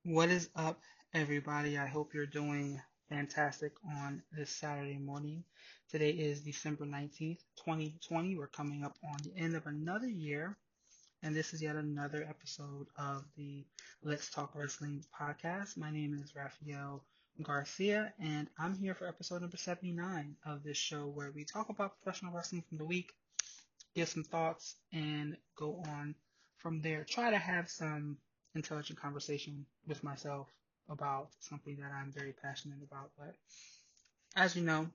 What is up, everybody? I hope you're doing fantastic on this Saturday morning. Today is December 19th, 2020. We're coming up on the end of another year, and this is yet another episode of the Let's Talk Wrestling podcast. My name is Raphael Garcia, and I'm here for episode number 79 of this show where we talk about professional wrestling from the week, give some thoughts, and go on from there. Try to have some intelligent conversation with myself about something that I'm very passionate about. But as you know,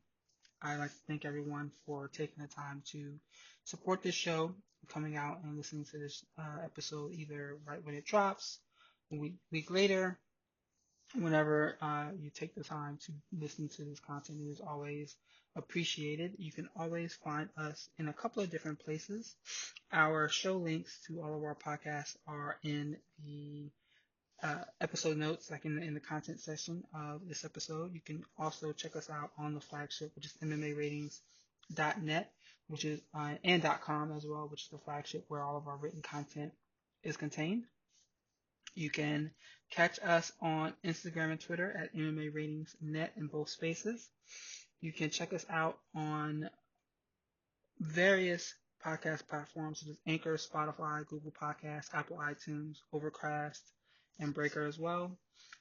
I like to thank everyone for taking the time to support this show, coming out and listening to this episode either right when it drops, a week later, whenever you take the time to listen to this content. It is always appreciated. You can always find us in a couple of different places. Our show links to all of our podcasts are in the episode notes, like in the content section of this episode. You can also check us out on the flagship, which is MMAratings.net, which is and .com as well, which is the flagship where all of our written content is contained. You can catch us on Instagram and Twitter at MMA Ratings Net in both spaces. You can check us out on various podcast platforms such as Anchor, Spotify, Google Podcasts, Apple iTunes, Overcast, and Breaker as well.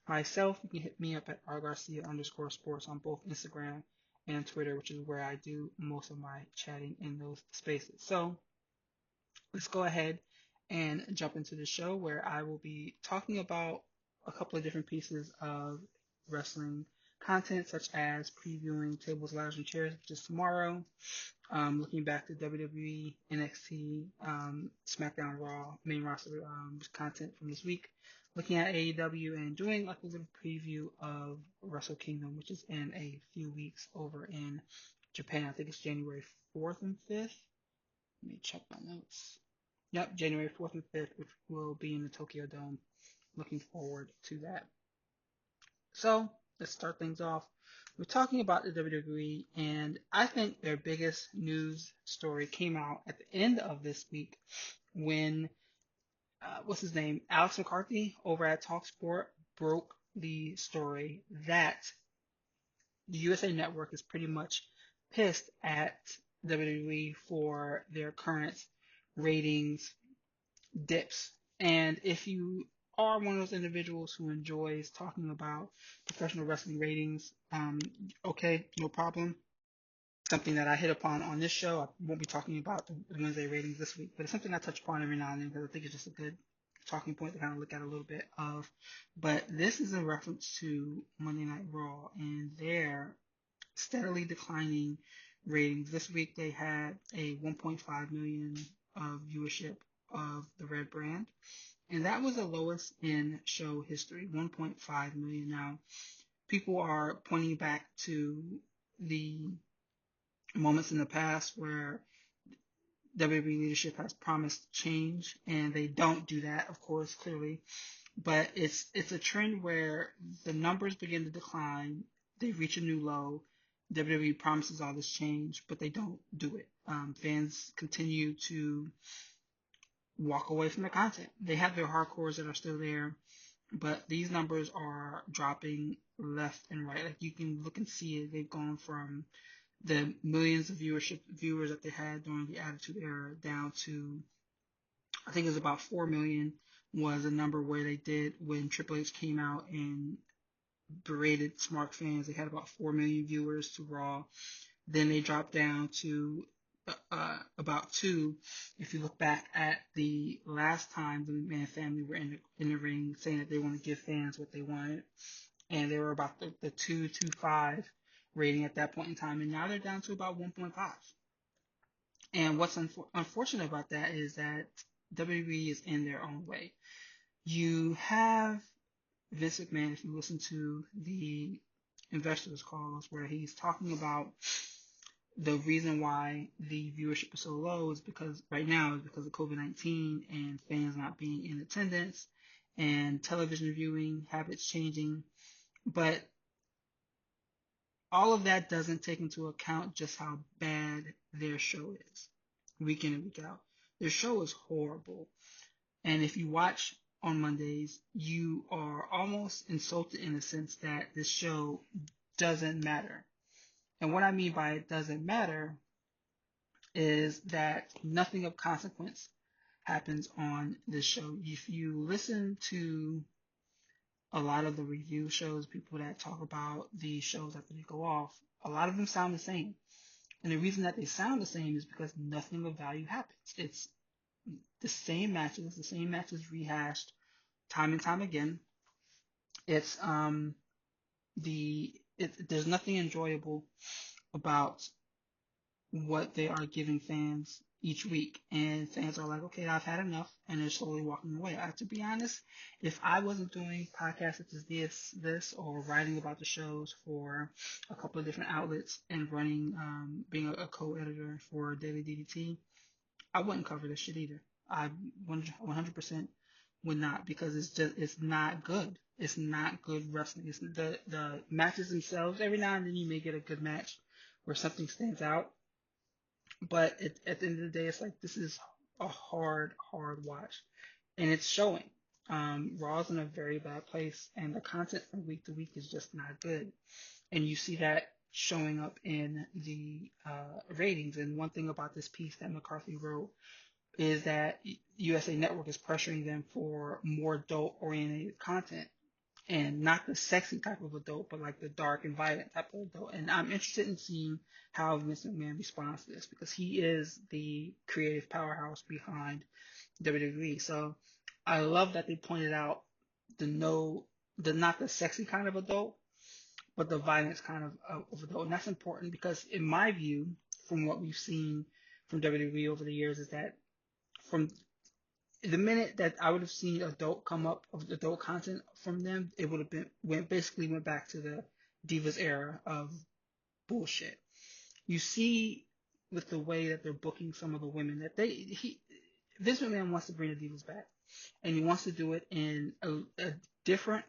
Myself, you can hit me up at rgarcia_sports on both Instagram and Twitter, which is where I do most of my chatting in those spaces. So let's go ahead and jump into the show where I will be talking about a couple of different pieces of wrestling content, such as previewing Tables, Ladders, and Chairs, which is tomorrow, looking back to WWE, NXT, SmackDown, Raw, main roster content from this week, looking at AEW, and doing like a little preview of Wrestle Kingdom, which is in a few weeks over in Japan. I think it's January 4th and 5th. Let me check my notes. Yep, January 4th and 5th, which will be in the Tokyo Dome. Looking forward to that. So, let's start things off. We're talking about the WWE, and I think their biggest news story came out at the end of this week when, what's his name? Alex McCarthy over at Talksport broke the story that the USA Network is pretty much pissed at WWE for their current ratings dips. And if you are one of those individuals who enjoys talking about professional wrestling ratings, okay, no problem. Something that I hit upon on this show. I won't be talking about the Wednesday ratings this week, but it's something I touch upon every now and then because I think it's just a good talking point to kind of look at a little bit of. But this is in reference to Monday Night Raw and their steadily declining ratings. This week they had a 1.5 million viewership of the Red Brand, and that was the lowest in show history, 1.5 million. Now, people are pointing back to the moments in the past where WWE leadership has promised change, and they don't do that, of course, clearly. But it's a trend where the numbers begin to decline, they reach a new low. WWE promises all this change, but they don't do it. Fans continue to walk away from the content. They have their hardcores that are still there, but these numbers are dropping left and right. Like you can look and see it. They've gone from the millions of viewers that they had during the Attitude Era down to I think it was about 4 million was a number where they did when Triple H came out and berated smart fans. They had about 4 million viewers to Raw. Then they dropped down to about two. If you look back at the last time the McMahon family were in the ring, saying that they want to give fans what they wanted, and they were about the 2.25 rating at that point in time, and now they're down to about 1.5. And what's unfortunate about that is that WWE is in their own way. You have Vince McMahon, if you listen to the investors calls where he's talking about the reason why the viewership is so low is because right now is because of COVID-19 and fans not being in attendance and television viewing habits changing. But all of that doesn't take into account just how bad their show is week in and week out. Their show is horrible. And if you watch on Mondays, you are almost insulted in the sense that this show doesn't matter. And what I mean by it doesn't matter is that nothing of consequence happens on this show. If you listen to a lot of the review shows, people that talk about the shows after they go off, a lot of them sound the same. And the reason that they sound the same is because nothing of value happens. It's the same matches rehashed time and time again. It's there's nothing enjoyable about what they are giving fans each week, and fans are like, okay, I've had enough, and they're slowly walking away. To be honest, if I wasn't doing podcasts such as this, or writing about the shows for a couple of different outlets and running, being a co-editor for Daily DDT, I wouldn't cover this shit either. I 100% would not, because it's not good. It's not good wrestling. It's the matches themselves. Every now and then you may get a good match where something stands out, but at the end of the day, it's like this is a hard watch, and it's showing. Raw's in a very bad place, and the content from week to week is just not good, and you see that showing up in the ratings. And one thing about this piece that McCarthy wrote is that USA Network is pressuring them for more adult-oriented content, and not the sexy type of adult, but like the dark and violent type of adult. And I'm interested in seeing how Vince McMahon responds to this, because he is the creative powerhouse behind WWE. So I love that they pointed out the not the sexy kind of adult, but the violence kind of adult. And that's important because, in my view, from what we've seen from WWE over the years, is that from the minute that I would have seen adult come up of adult content from them, it would have been went back to the Divas era of bullshit. You see with the way that they're booking some of the women that Vince McMahon wants to bring the Divas back, and he wants to do it in a different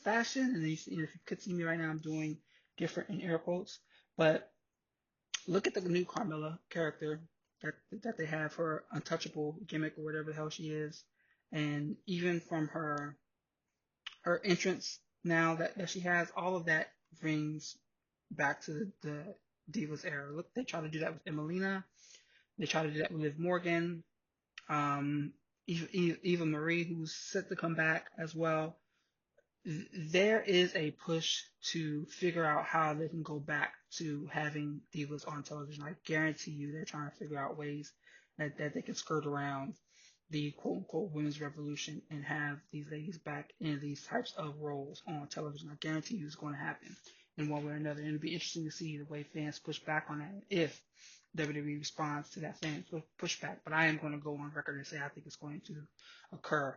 fashion. And if you could see me right now, I'm doing different in air quotes, but look at the new Carmella character that they have, her untouchable gimmick or whatever the hell she is, and even from her entrance now that she has, all of that brings back to the Divas era. Look, they try to do that with Emelina, they try to do that with Liv Morgan, Eva Marie, who's set to come back as well. There is a push to figure out how they can go back to having divas on television. I guarantee you they're trying to figure out ways that they can skirt around the quote unquote women's revolution and have these ladies back in these types of roles on television. I guarantee you it's going to happen in one way or another. And it'll be interesting to see the way fans push back on that, if WWE responds to that fan pushback. But I am going to go on record and say I think it's going to occur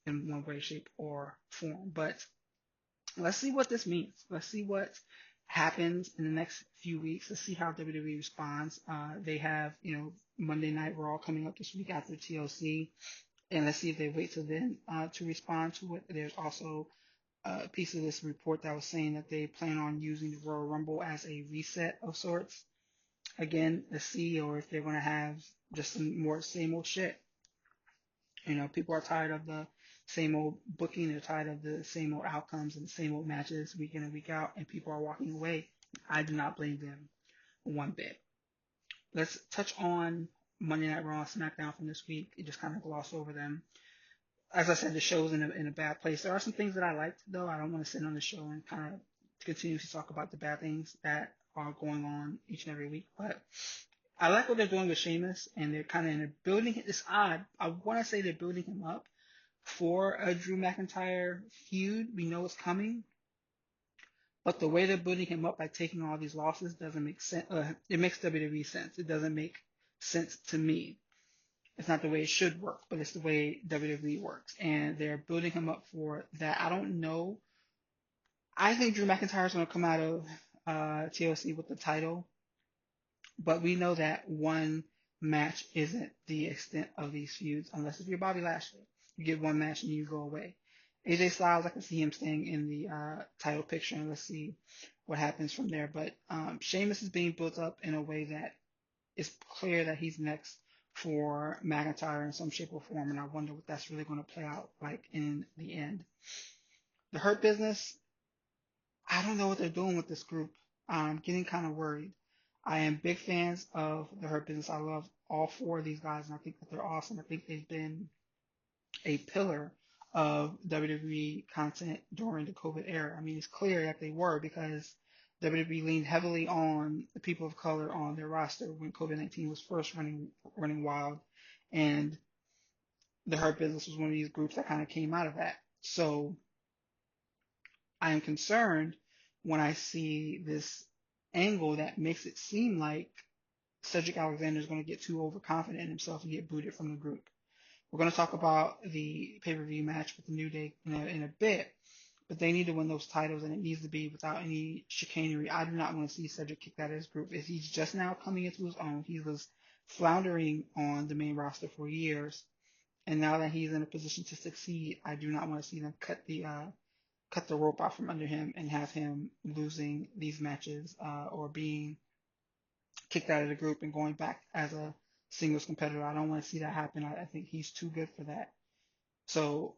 in one way, shape, or form. But let's see what this means. Let's see what happens in the next few weeks. Let's see how WWE responds. They have, Monday Night Raw coming up this week after TLC, and let's see if they wait till then to respond to it. There's also a piece of this report that was saying that they plan on using the Royal Rumble as a reset of sorts. Again, let's see, or if they're going to have just some more same old shit. People are tired of the same old booking. They're tired of the same old outcomes and the same old matches week in and week out, and people are walking away. I do not blame them one bit. Let's touch on Monday Night Raw and SmackDown from this week and just kind of gloss over them. As I said, the show's in a bad place. There are some things that I liked, though. I don't want to sit on the show and kind of continue to talk about the bad things that are going on each and every week. But I like what they're doing with Sheamus, and they're kind of building. It's odd. I want to say they're building him up for a Drew McIntyre feud. We know it's coming, but the way they're building him up by taking all these losses doesn't make sense. It makes WWE sense. It doesn't make sense to me. It's not the way it should work, but it's the way WWE works, and they're building him up for that. I don't know. I think Drew McIntyre is going to come out of TLC with the title, but we know that one match isn't the extent of these feuds, unless if you're Bobby Lashley. You get one match and you go away. AJ Styles, I can see him staying in the title picture, and let's see what happens from there. But Sheamus is being built up in a way that it's clear that he's next for McIntyre in some shape or form, and I wonder what that's really going to play out like in the end. The Hurt Business, I don't know what they're doing with this group. I'm getting kind of worried. I am big fans of the Hurt Business. I love all four of these guys, and I think that they're awesome. I think they've been a pillar of WWE content during the COVID era. I mean, it's clear that they were because WWE leaned heavily on the people of color on their roster when COVID-19 was first running wild, and the Hurt Business was one of these groups that kind of came out of that. So I am concerned when I see this angle that makes it seem like Cedric Alexander is going to get too overconfident in himself and get booted from the group. We're going to talk about the pay-per-view match with the New Day in a bit, but they need to win those titles, and it needs to be without any chicanery. I do not want to see Cedric kicked out of his group. If he's just now coming into his own, he was floundering on the main roster for years, and now that he's in a position to succeed, I do not want to see them cut the rope out from under him and have him losing these matches or being kicked out of the group and going back as a singles competitor. I don't want to see that happen. I think he's too good for that. So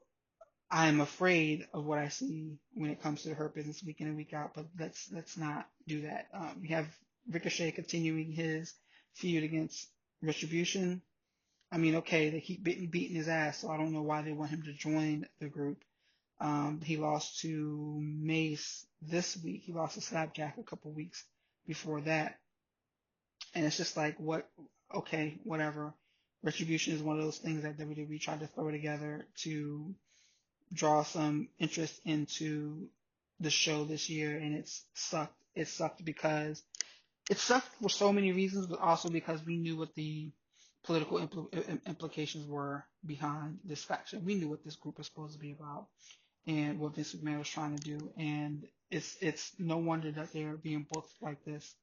I am afraid of what I see when it comes to the Hurt Business week in and week out. But let's not do that. We have Ricochet continuing his feud against Retribution. I mean, okay, they keep beating his ass, so I don't know why they want him to join the group. He lost to Mace this week. He lost to Slapjack a couple weeks before that. And it's just like, what? Okay, whatever. Retribution is one of those things that WWE tried to throw together to draw some interest into the show this year, and it's sucked. It sucked because it sucked for so many reasons, but also because we knew what the political implications were behind this faction. We knew what this group was supposed to be about and what Vince McMahon was trying to do, and it's no wonder that they're being booked like this,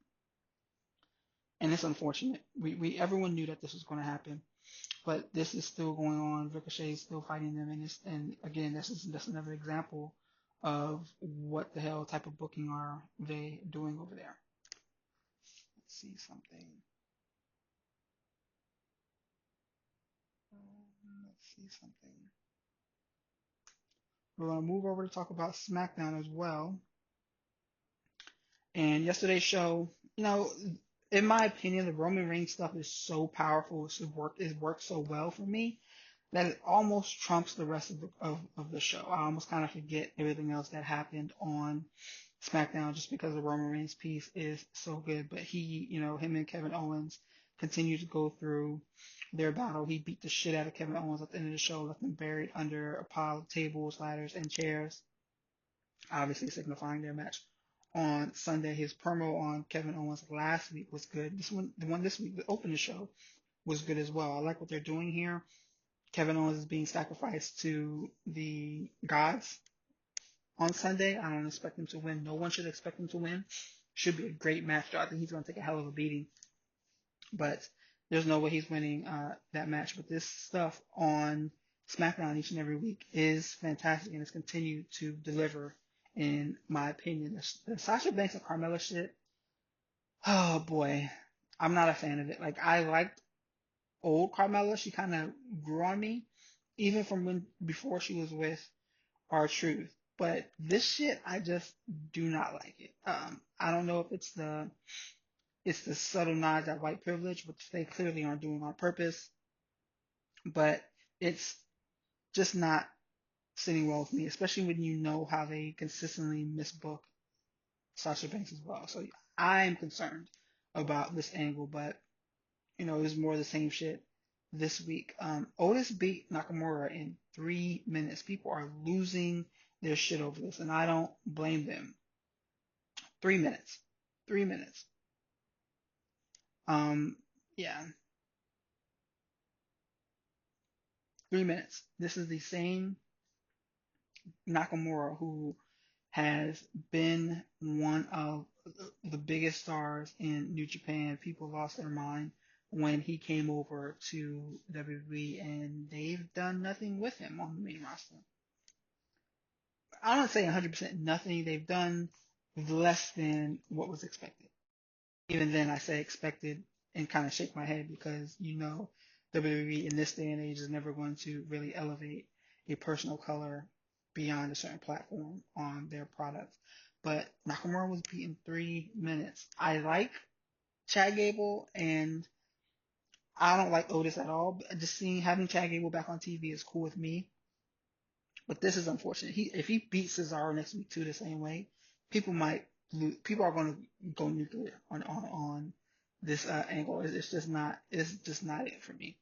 and it's unfortunate. We everyone knew that this was going to happen, but this is still going on. Ricochet is still fighting them, and again, that's another example of what the hell type of booking are they doing over there. Let's see something. Let's see something. We're going to move over to talk about SmackDown as well. And yesterday's show, in my opinion, the Roman Reigns stuff is so powerful. It worked so well for me that it almost trumps the rest of the show. I almost kind of forget everything else that happened on SmackDown just because the Roman Reigns piece is so good. But him and Kevin Owens continue to go through their battle. He beat the shit out of Kevin Owens at the end of the show, left him buried under a pile of tables, ladders, and chairs, obviously signifying their match on Sunday. His promo on Kevin Owens last week was good. The one this week, that opened the show, was good as well. I like what they're doing here. Kevin Owens is being sacrificed to the gods on Sunday. I don't expect him to win. No one should expect him to win. Should be a great match, though. I think he's going to take a hell of a beating. But there's no way he's winning that match. But this stuff on SmackDown each and every week is fantastic, and it's continued to deliver, in my opinion. The Sasha Banks and Carmella shit, oh boy, I'm not a fan of it. Like, I liked old Carmella. She kind of grew on me, even from before she was with R-Truth. But this shit, I just do not like it. I don't know if it's the subtle nods at white privilege, which they clearly aren't doing on purpose, but it's just not sitting well with me, especially when you know how they consistently misbook Sasha Banks as well. So I'm concerned about this angle, but it's more of the same shit this week. Otis beat Nakamura in 3 minutes. People are losing their shit over this, and I don't blame them. 3 minutes. 3 minutes. Yeah. 3 minutes. This is the same Nakamura who has been one of the biggest stars in New Japan. People lost their mind when he came over to WWE, and they've done nothing with him on the main roster. I don't say 100% nothing. They've done less than what was expected. Even then, I say expected and kind of shake my head because WWE in this day and age is never going to really elevate a personal color beyond a certain platform on their products. But Nakamura was beaten 3 minutes. I like Chad Gable, and I don't like Otis at all. But just seeing having Chad Gable back on TV is cool with me. But this is unfortunate. If he beats Cesaro next week too the same way, people might lose, people are going to go nuclear on this angle. It's just not it for me.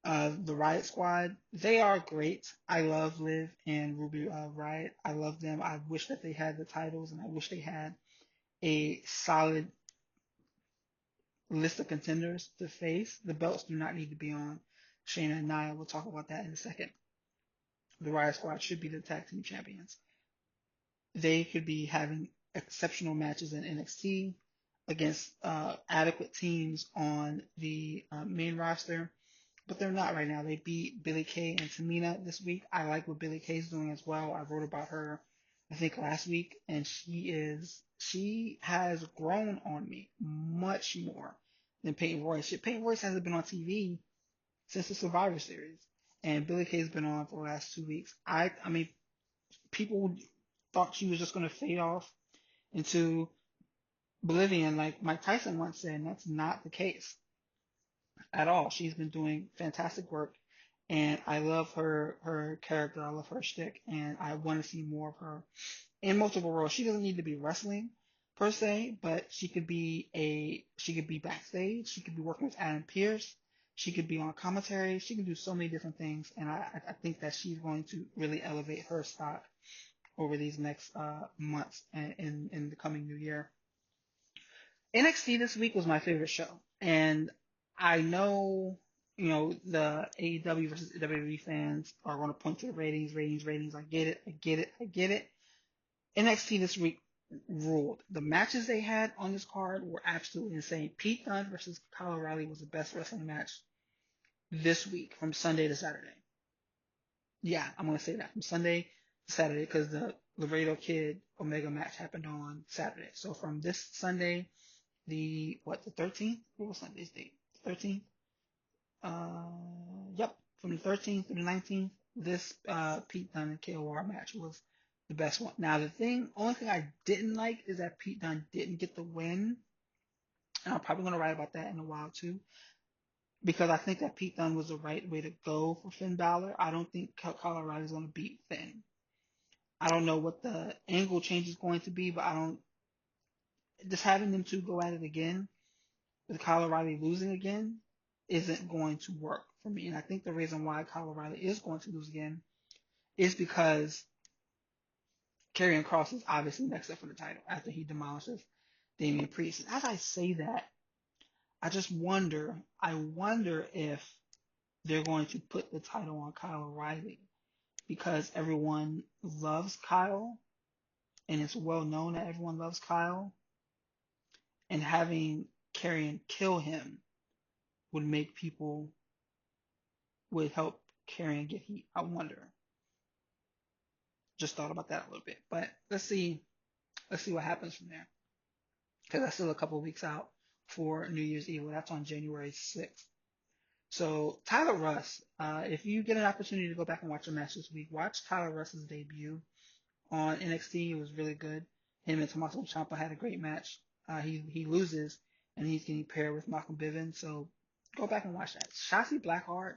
The Riot Squad, they are great. I love Liv and Ruby Riot. I love them. I wish that they had the titles, and I wish they had a solid list of contenders to face. The belts do not need to be on Shayna and Nia. We'll talk about that in a second. The Riot Squad should be the tag team champions. They could be having exceptional matches in NXT against adequate teams on the main roster, but they're not right now. They beat Billie Kay and Tamina this week. I like what Billie Kay's doing as well. I wrote about her, I think, last week, and she has grown on me much more than Peyton Royce. Peyton Royce hasn't been on TV since the Survivor Series, and Billie Kay's been on for the last 2 weeks. I mean, people thought she was just going to fade off into oblivion, like Mike Tyson once said, and that's not the case at all. She's been doing fantastic work, and I love her character. I love her shtick, and I want to see more of her in multiple roles. She doesn't need to be wrestling per se, but she could be backstage. She could be working with Adam Pearce. She could be on commentary. She can do so many different things, and I think that she's going to really elevate her stock over these next months and in the coming new year. NXT this week was my favorite show, and I know the AEW versus WWE fans are going to point to the ratings. I get it. NXT this week ruled. The matches they had on this card were absolutely insane. Pete Dunne versus Kyle O'Reilly was the best wrestling match this week from Sunday to Saturday. Yeah, I'm going to say that from Sunday to Saturday because the Laredo Kid Omega match happened on Saturday. So from this Sunday, the 13th? What was Sunday's date? 13th? Yep. From the 13th to the 19th, this Pete Dunne and KOR match was the best one. Now only thing I didn't like is that Pete Dunne didn't get the win. And I'm probably going to write about that in a while too. Because I think that Pete Dunne was the right way to go for Finn Balor. I don't think Kyle O'Reilly is going to beat Finn. I don't know what the angle change is going to be, but just having them two go at it again with Kyle O'Reilly losing again isn't going to work for me. And I think the reason why Kyle O'Reilly is going to lose again is because Karrion Kross is obviously next up for the title after he demolishes Damian Priest. And as I say that, I wonder if they're going to put the title on Kyle O'Reilly because everyone loves Kyle and it's well known that everyone loves Kyle, and having Karrion kill him would help Karrion get heat. I wonder. Just thought about that a little bit, but let's see what happens from there because that's still a couple of weeks out for New Year's Eve. Well, that's on January 6th. So Tyler Russ, if you get an opportunity to go back and watch a match this week, watch Tyler Russ's debut on NXT. It was really good. Him and Tommaso Ciampa had a great match. He loses and he's getting paired with Malcolm Bivens. So go back and watch that. Shotzi Blackheart,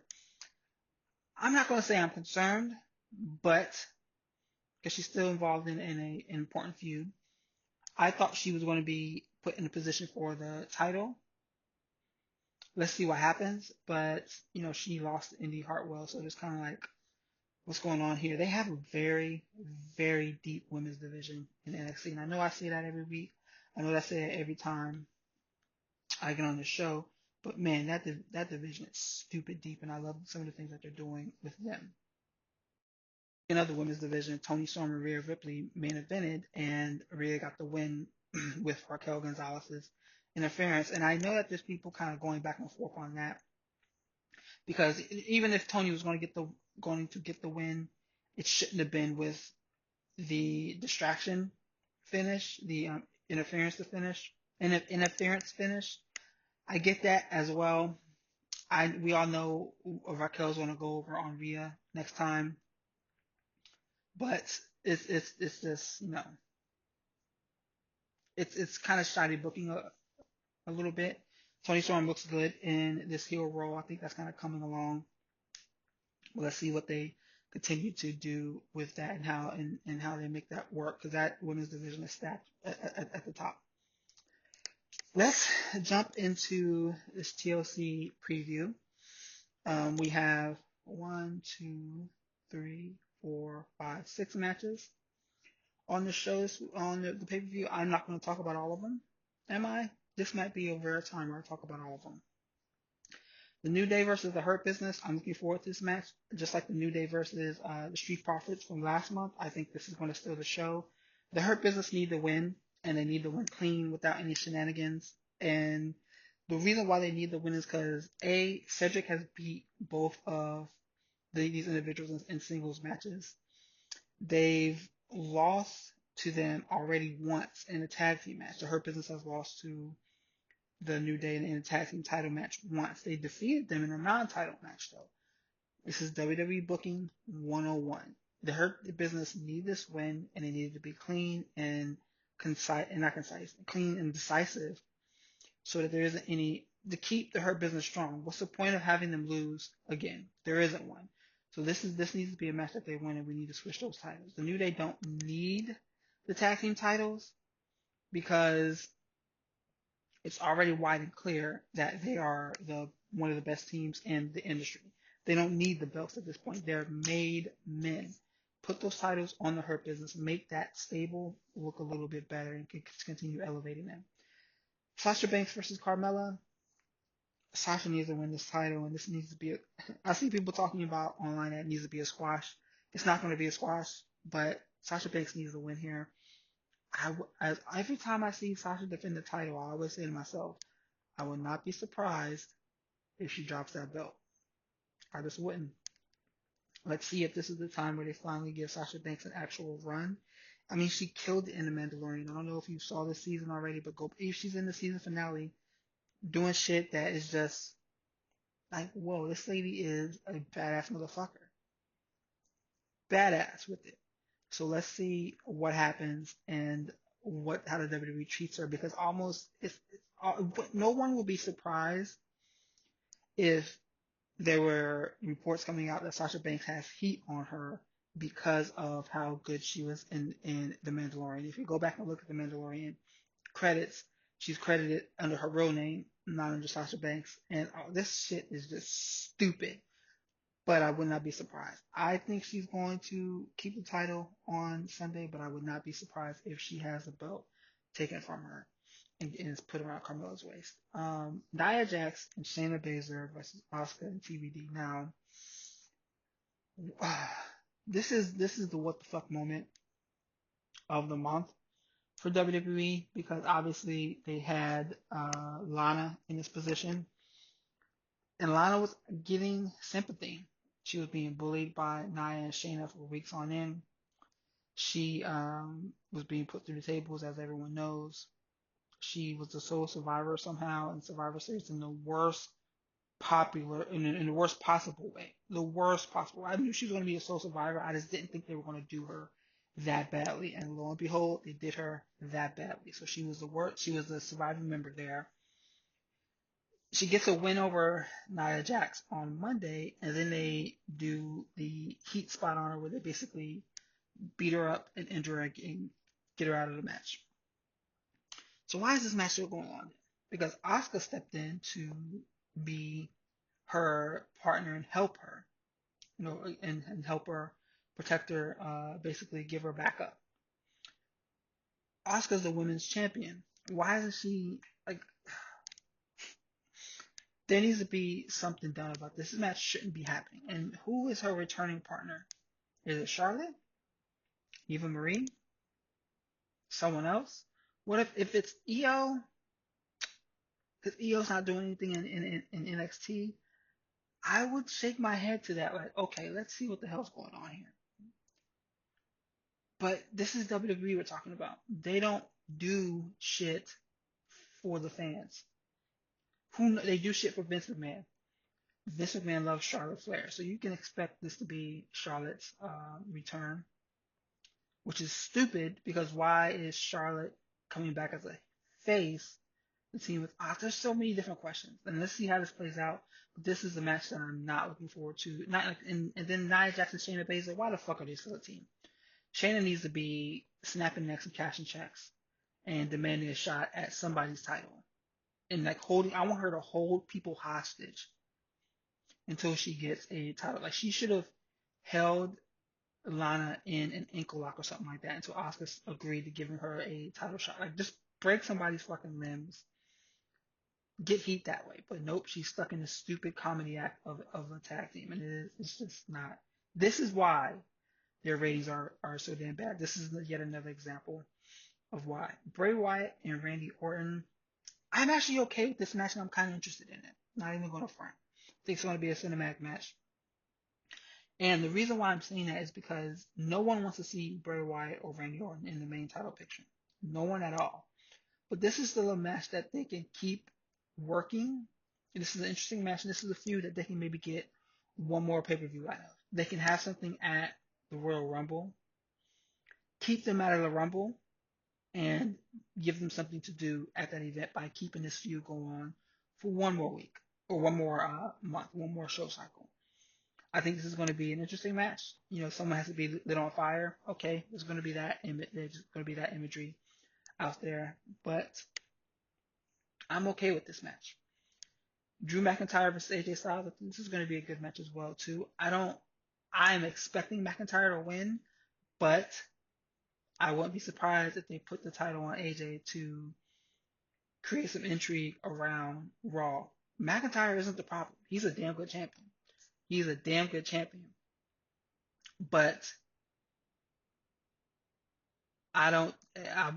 I'm not going to say I'm concerned, but because she's still involved in an important feud, I thought she was going to be put in a position for the title. Let's see what happens. But, she lost to Indy Hartwell, so it's kind of like, what's going on here? They have a very, very deep women's division in NXT. And I know I say that every week. I know I say it every time I get on the show. But, man, that division is stupid deep, and I love some of the things that they're doing with them. In other women's division, Toni Storm and Rhea Ripley main evented, and Rhea got the win with Raquel Gonzalez's interference. And I know that there's people kind of going back and forth on that because even if Toni was going to get the win, it shouldn't have been with the distraction finish, the interference finish. I get that as well. we all know Raquel's gonna go over on Rhea next time, but it's just it's kind of shoddy booking a little bit. Tony Storm looks good in this heel role. I think that's kind of coming along. Let's see what they continue to do with that and how they make that work, because that women's division is stacked at the top. Let's jump into this TLC preview. We have 1, 2, 3, 4, 5, 6 matches on the shows on the pay-per-view. I'm not going to talk about all of them, am I? This might be a rare time where I talk about all of them. The New Day versus the Hurt Business. I'm looking forward to this match, just like the New Day versus the Street Profits from last month. I think this is going to steal the show. The Hurt Business need to win, and they need to win clean without any shenanigans. And the reason why they need the win is because Cedric has beat both of these individuals in singles matches. They've lost to them already once in a tag team match. The Hurt Business has lost to the New Day in a tag team title match once. They defeated them in a non-title match, though. This is WWE booking 101. The Hurt Business need this win, and they need to be clean and clean and decisive, so that there isn't any to keep the Hurt Business strong. What's the point of having them lose again? There isn't one. So this needs to be a match that they win, and we need to switch those titles. The New Day don't need the tag team titles because it's already wide and clear that they are one of the best teams in the industry. They don't need the belts at this point. They're made men. Put those titles on the Hurt Business. Make that stable look a little bit better and continue elevating them. Sasha Banks versus Carmella. Sasha needs to win this title, and this needs to be I see people talking about online that it needs to be a squash. It's not going to be a squash, but Sasha Banks needs to win here. Every time I see Sasha defend the title, I always say to myself, I would not be surprised if she drops that belt. I just wouldn't. Let's see if this is the time where they finally give Sasha Banks an actual run. I mean, she killed it in The Mandalorian. I don't know if you saw this season already, but if she's in the season finale doing shit that is just like, whoa, this lady is a badass motherfucker. Badass with it. So let's see what happens and how the WWE treats her, because no one will be surprised if there were reports coming out that Sasha Banks has heat on her because of how good she was in The Mandalorian. If you go back and look at The Mandalorian credits, she's credited under her real name, not under Sasha Banks. And this shit is just stupid. But I would not be surprised. I think she's going to keep the title on Sunday, but I would not be surprised if she has the belt taken from her and is put around Carmella's waist. Nia Jax and Shayna Baszler versus Asuka and TBD. Now, this is the what the fuck moment of the month for WWE, because obviously they had Lana in this position, and Lana was getting sympathy. She was being bullied by Nia and Shayna for weeks on end. She was being put through the tables, as everyone knows. She was the sole survivor somehow in Survivor Series in the worst in the worst possible way. The worst possible. I knew she was going to be a sole survivor. I just didn't think they were going to do her that badly. And lo and behold, they did her that badly. So she was the worst. She was the surviving member there. She gets a win over Nia Jax on Monday, and then they do the heat spot on her where they basically beat her up and injure her and get her out of the match. So why is this match still going on? Because Asuka stepped in to be her partner and help her, and help her, protect her, basically give her backup. Asuka's the women's champion. Why isn't she like? There needs to be something done about this. This match shouldn't be happening. And who is her returning partner? Is it Charlotte? Eva Marie? Someone else? What if it's Io? Because Io's not doing anything in NXT. I would shake my head to that, like, okay, let's see what the hell's going on here. But this is WWE we're talking about. They don't do shit for the fans. They do shit for Vince McMahon. Vince McMahon loves Charlotte Flair, so you can expect this to be Charlotte's return, which is stupid because why is Charlotte coming back as a face? The team with there's so many different questions, and let's see how this plays out. But this is a match that I'm not looking forward to. Not like, and then Nia Jackson, Shayna Baszler. Why the fuck are these for the team? Shayna needs to be snapping necks and cashing checks and demanding a shot at somebody's title. And like holding, I want her to hold people hostage until she gets a title. Like she should have held Lana in an ankle lock or something like that until Asuka agreed to giving her a title shot. Like just break somebody's fucking limbs, get heat that way. But nope, she's stuck in this stupid comedy act of a tag team, and it's just not. This is why their ratings are so damn bad. This is yet another example of why. Bray Wyatt and Randy Orton. I'm actually okay with this match, and I'm kind of interested in it. Not even going to front. I think it's going to be a cinematic match. And the reason why I'm saying that is because no one wants to see Bray Wyatt or Randy Orton in the main title picture. No one at all. But this is still a match that they can keep working. And this is an interesting match, and this is a feud that they can maybe get one more pay-per-view out of. They can have something at the Royal Rumble, keep them out of the Rumble, and give them something to do at that event by keeping this feud going on for one more week or one more month, one more show cycle. I think this is going to be an interesting match. You know, someone has to be lit on fire. Okay, there's going to be that. There's going to be that imagery out there, but I'm okay with this match. Drew McIntyre versus AJ Styles. This is going to be a good match as well too. I'm expecting McIntyre to win, but I wouldn't be surprised if they put the title on AJ to create some intrigue around Raw. McIntyre isn't the problem. He's a damn good champion. He's a damn good champion. But I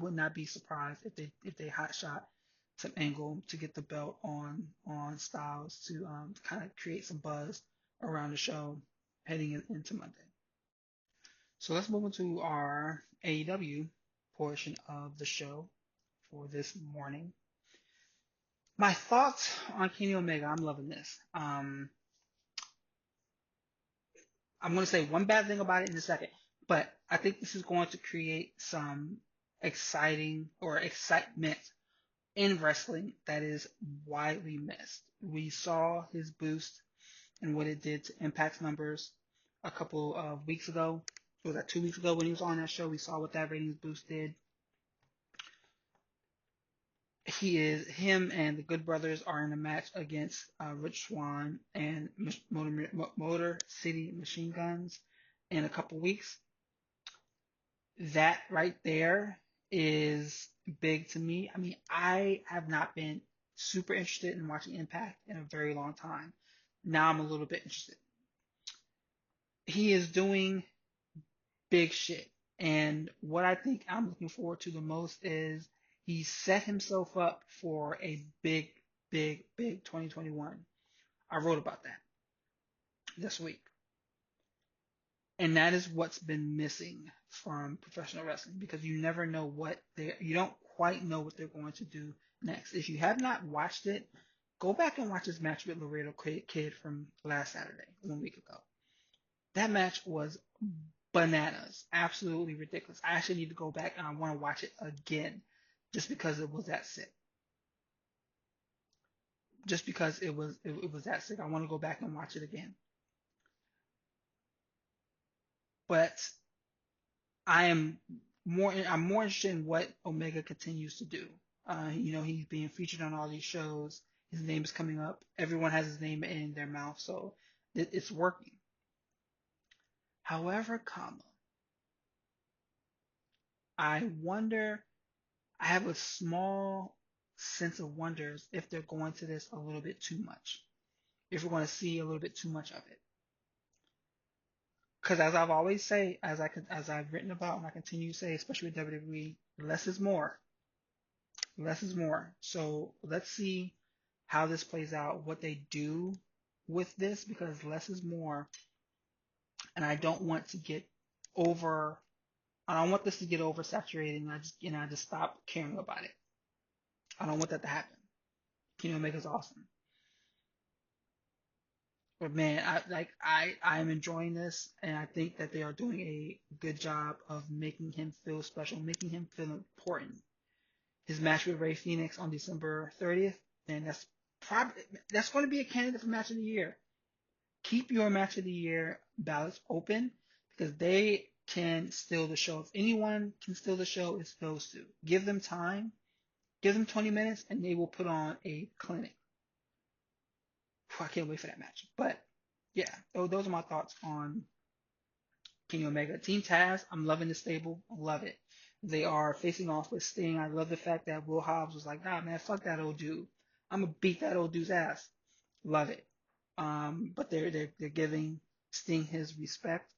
would not be surprised if they hot shot some angle to get the belt on Styles to kind of create some buzz around the show heading into Monday. So let's move into our AEW portion of the show for this morning. My thoughts on Kenny Omega. I'm loving this. I'm going to say one bad thing about it in a second, but I think this is going to create some exciting or excitement in wrestling that is widely missed. We saw his boost and what it did to Impact's numbers a couple of weeks ago. Was that 2 weeks ago when he was on that show? We saw what that ratings boost did. Him and the Good Brothers are in a match against Rich Swann and Motor City Machine Guns in a couple weeks. That right there is big to me. I mean, I have not been super interested in watching Impact in a very long time. Now I'm a little bit interested. He is doing big shit. And what I think I'm looking forward to the most is he set himself up for a big, big, big 2021. I wrote about that this week. And that is what's been missing from professional wrestling because you never know you don't quite know what they're going to do next. If you have not watched it, go back and watch this match with Laredo Kid from last Saturday, 1 week ago. That match was bananas, absolutely ridiculous. I actually need to go back and I want to watch it again just because it was that sick. Just because it was that sick. I want to go back and watch it again. But I'm more interested in what Omega continues to do. He's being featured on all these shows. His name is coming up. Everyone has his name in their mouth, so it's working. However, I have a small sense of wonders if they're going to this a little bit too much. If we're going to see a little bit too much of it. Because as I've always say, as I've written about and I continue to say, especially with WWE, less is more. Less is more. So let's see how this plays out, what they do with this, because less is more. And I don't want to get I don't want this to get oversaturated and I just stop caring about it. I don't want that to happen. Kenny Omega's awesome. But man, I'm enjoying this, and I think that they are doing a good job of making him feel special, making him feel important. His match with Ray Phoenix on December 30th, and probably that's going to be a candidate for match of the year. Keep your match of the year ballots open because they can steal the show. If anyone can steal the show, it's those two. Give them time, give them 20 minutes, and they will put on a clinic. I can't wait for that match. But yeah, those are my thoughts on King Omega. Team Taz, I'm loving the stable. I love it. They are facing off with Sting. I love the fact that Will Hobbs was like, nah, man, fuck that old dude. I'm gonna beat that old dude's ass. Love it. But they're giving Sting his respect.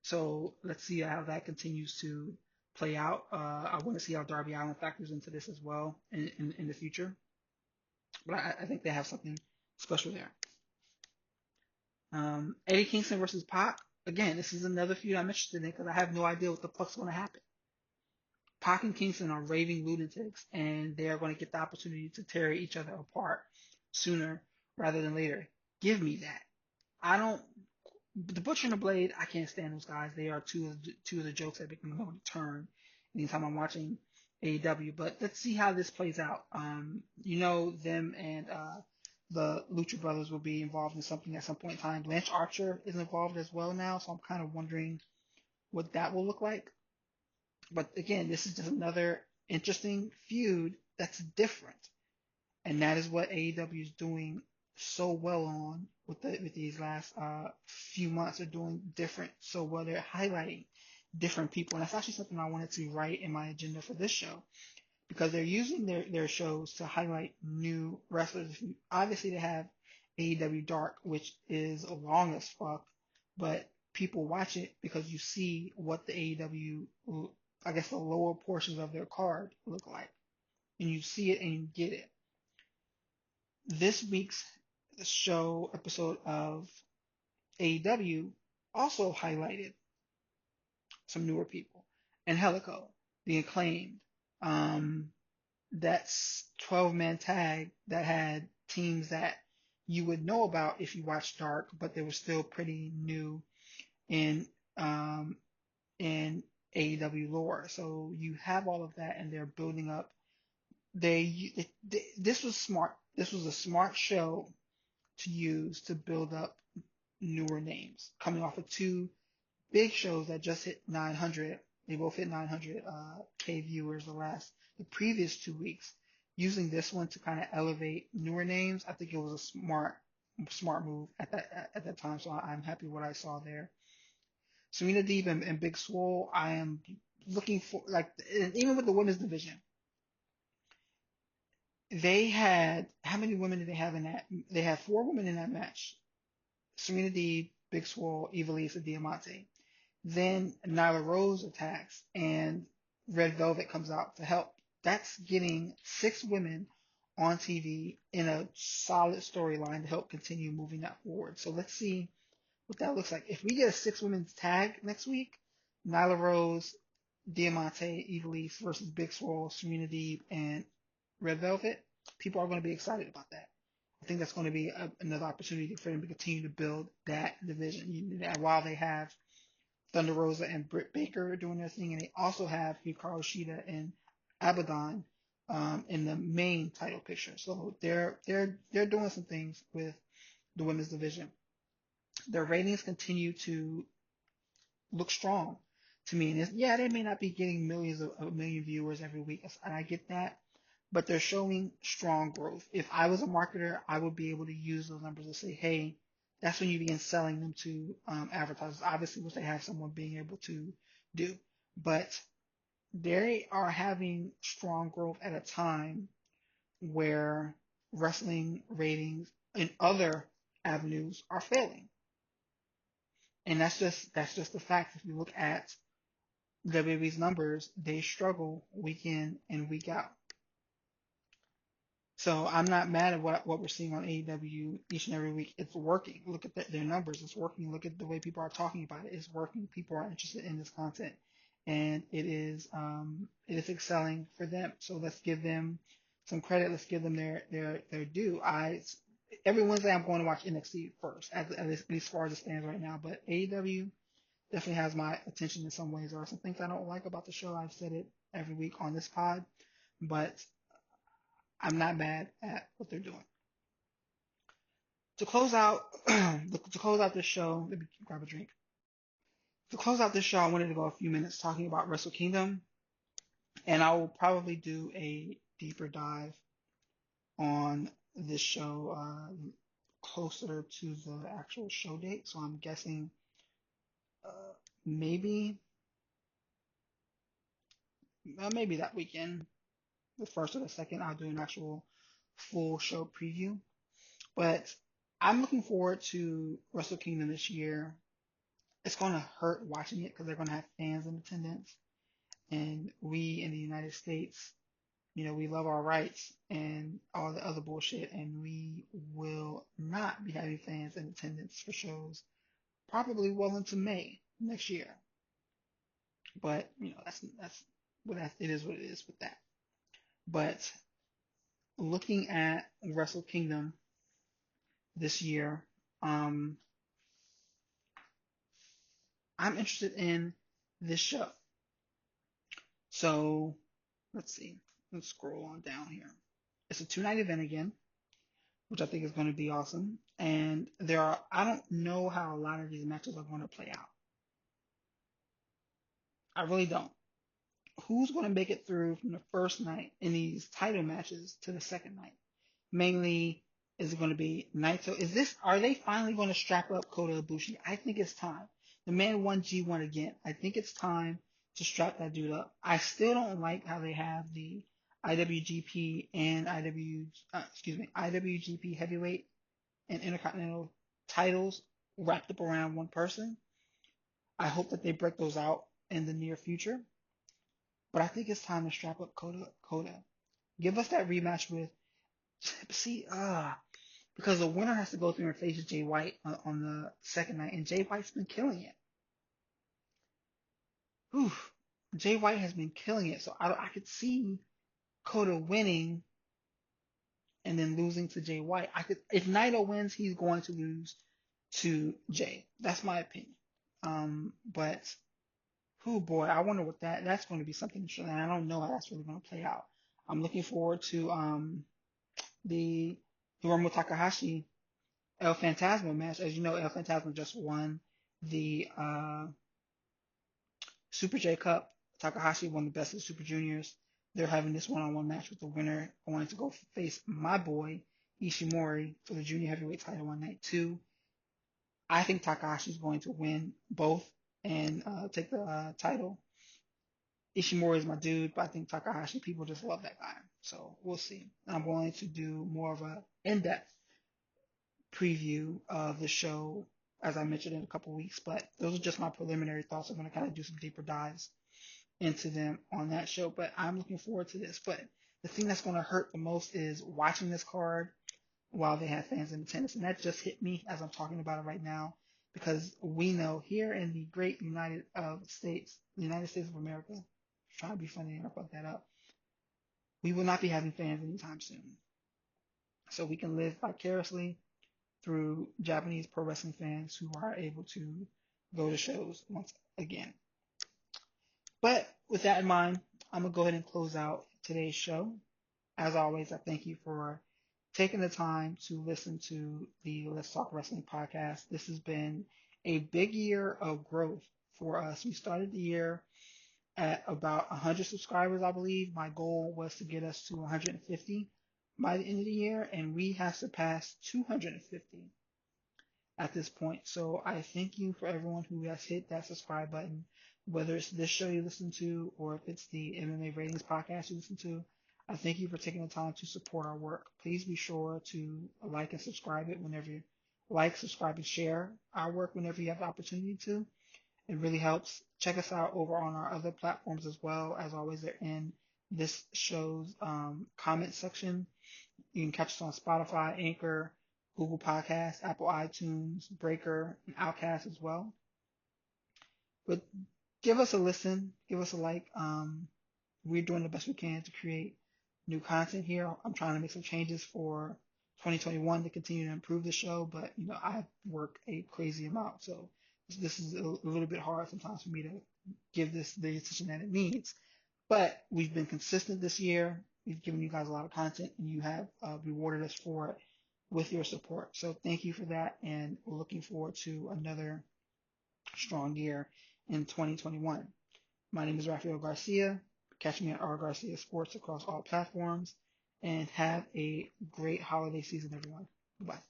So let's see how that continues to play out. I want to see how Darby Allin factors into this as well in the future. But I think they have something special there. Eddie Kingston versus Pac. Again, this is another feud I'm interested in because I have no idea what the fuck's going to happen. Pac and Kingston are raving lunatics, and they are going to get the opportunity to tear each other apart sooner rather than later. Give me that. I don't. The Butcher and the Blade, I can't stand those guys. They are two of the jokes that become going to turn anytime I'm watching AEW. But let's see how this plays out. Them and the Lucha Brothers will be involved in something at some point in time. Lance Archer is involved as well now, so I'm kind of wondering what that will look like. But again, this is just another interesting feud that's different, and that is what AEW is doing so well on with these last few months. They're doing different so well. They're highlighting different people, and that's actually something I wanted to write in my agenda for this show because they're using their shows to highlight new wrestlers. Obviously, they have AEW Dark, which is long as fuck, but people watch it because you see what the AEW, I guess, the lower portions of their card look like, and you see it and you get it. This week's show episode of AEW also highlighted some newer people. Angelico, the acclaimed, um, that's 12-man tag that had teams that you would know about if you watched Dark, but they were still pretty new in um, in AEW lore. So you have all of that, and they're building up. This was smart. This was a smart show to use to build up newer names coming off of two big shows that just hit 900. They both hit 900 K viewers the previous 2 weeks. Using this one to kind of elevate newer names, I think it was a smart move at that time. So I'm happy with what I saw there. Serena Deeb and Big Swole, I am looking for even with the women's division, they had how many women did they have in that? They had four women in that match. Serena Deeb, Big Swole, Ivelisse, and Diamante. Then Nyla Rose attacks and Red Velvet comes out to help. That's getting six women on TV in a solid storyline to help continue moving that forward. So let's see what that looks like. If we get a six women's tag next week, Nyla Rose, Diamante, Ivelisse versus Big Swole, Serena Deeb, and Red Velvet, people are going to be excited about that. I think that's going to be another opportunity for them to continue to build that division. While they have Thunder Rosa and Britt Baker doing their thing, and they also have Hikaru Shida and Abaddon in the main title picture. So they're doing some things with the women's division. Their ratings continue to look strong to me. And yeah, they may not be getting millions of a million viewers every week, and I get that, but they're showing strong growth. If I was a marketer, I would be able to use those numbers to say, hey, that's when you begin selling them to advertisers. Obviously, which they have someone being able to do, but they are having strong growth at a time where wrestling ratings in other avenues are failing. And that's just the fact. If you look at WWE's numbers, they struggle week in and week out. So I'm not mad at what we're seeing on AEW each and every week. It's working. Look at their numbers. It's working. Look at the way people are talking about it. It's working. People are interested in this content, and it is excelling for them. So let's give them some credit. Let's give them their due. every Wednesday I'm going to watch NXT first, at least as far as it stands right now. But AEW definitely has my attention in some ways. There are some things I don't like about the show. I've said it every week on this pod, but I'm not mad at what they're doing. To close out, to close out this show, let me grab a drink. To close out this show, I wanted to go a few minutes talking about Wrestle Kingdom, and I will probably do a deeper dive on this show closer to the actual show date. So I'm guessing maybe maybe that weekend, the first or the second, I'll do an actual full show preview. But I'm looking forward to Wrestle Kingdom this year. It's going to hurt watching it because they're going to have fans in attendance. And we in the United States, we love our rights and all the other bullshit. And we will not be having fans in attendance for shows probably well into May next year. But, that's it is what it is with that. But looking at Wrestle Kingdom this year, I'm interested in this show. So let's see. Let's scroll on down here. It's a 2-night event again, which I think is going to be awesome. And I don't know how a lot of these matches are going to play out. I really don't. Who's going to make it through from the first night in these title matches to the second night? Mainly, is it going to be Naito? Are they finally going to strap up Kota Ibushi? I think it's time. The man won G1 again. I think it's time to strap that dude up. I still don't like how they have the IWGP and IWGP Heavyweight and Intercontinental titles wrapped up around one person. I hope that they break those out in the near future. But I think it's time to strap up Kota. Give us that rematch with because the winner has to go through and face Jay White on the second night, and Jay White's been killing it. Oof. Jay White has been killing it, so I could see Kota winning and then losing to Jay White. If Naito wins, he's going to lose to Jay. That's my opinion. But boy, I wonder what that's going to be something interesting. I don't know how that's really going to play out. I'm looking forward to the Hiromu Takahashi El Fantasma match. As you know, El Fantasma just won the Super J Cup. Takahashi won the Best of the Super Juniors. They're having this one-on-one match with the winner going to go face my boy Ishimori for the junior heavyweight title on night 2. I think Takahashi is going to win both and take the title. Ishimori is my dude, but I think Takahashi, people just love that guy. So we'll see. I'm going to do more of a in-depth preview of the show, as I mentioned, in a couple weeks. But those are just my preliminary thoughts. I'm going to kind of do some deeper dives into them on that show. But I'm looking forward to this. But the thing that's going to hurt the most is watching this card while they have fans in attendance. And that just hit me as I'm talking about it right now, because we know here in the great United States, the United States of America, trying to be funny and I fucked that up, we will not be having fans anytime soon. So we can live vicariously through Japanese pro wrestling fans who are able to go to shows once again. But with that in mind, I'm going to go ahead and close out today's show. As always, I thank you for taking the time to listen to the Let's Talk Wrestling podcast. This has been a big year of growth for us. We started the year at about 100 subscribers, I believe. My goal was to get us to 150 by the end of the year, and we have surpassed 250 at this point. So I thank you for everyone who has hit that subscribe button, whether it's this show you listen to or if it's the MMA Ratings podcast you listen to. I thank you for taking the time to support our work. Please be sure to like and subscribe it whenever you subscribe, and share our work whenever you have the opportunity to. It really helps. Check us out over on our other platforms as well. As always, they're in this show's comment section. You can catch us on Spotify, Anchor, Google Podcasts, Apple iTunes, Breaker, and Outcast as well. But give us a listen. Give us a like. We're doing the best we can to create new content here. I'm trying to make some changes for 2021 to continue to improve the show, but I work a crazy amount, so this is a little bit hard sometimes for me to give this the attention that it needs. But we've been consistent this year. We've given you guys a lot of content, and you have rewarded us for it with your support. So thank you for that, and we're looking forward to another strong year in 2021. My name is Raphael Garcia. Catch me at R Garcia Sports across all platforms, and have a great holiday season, everyone. Goodbye.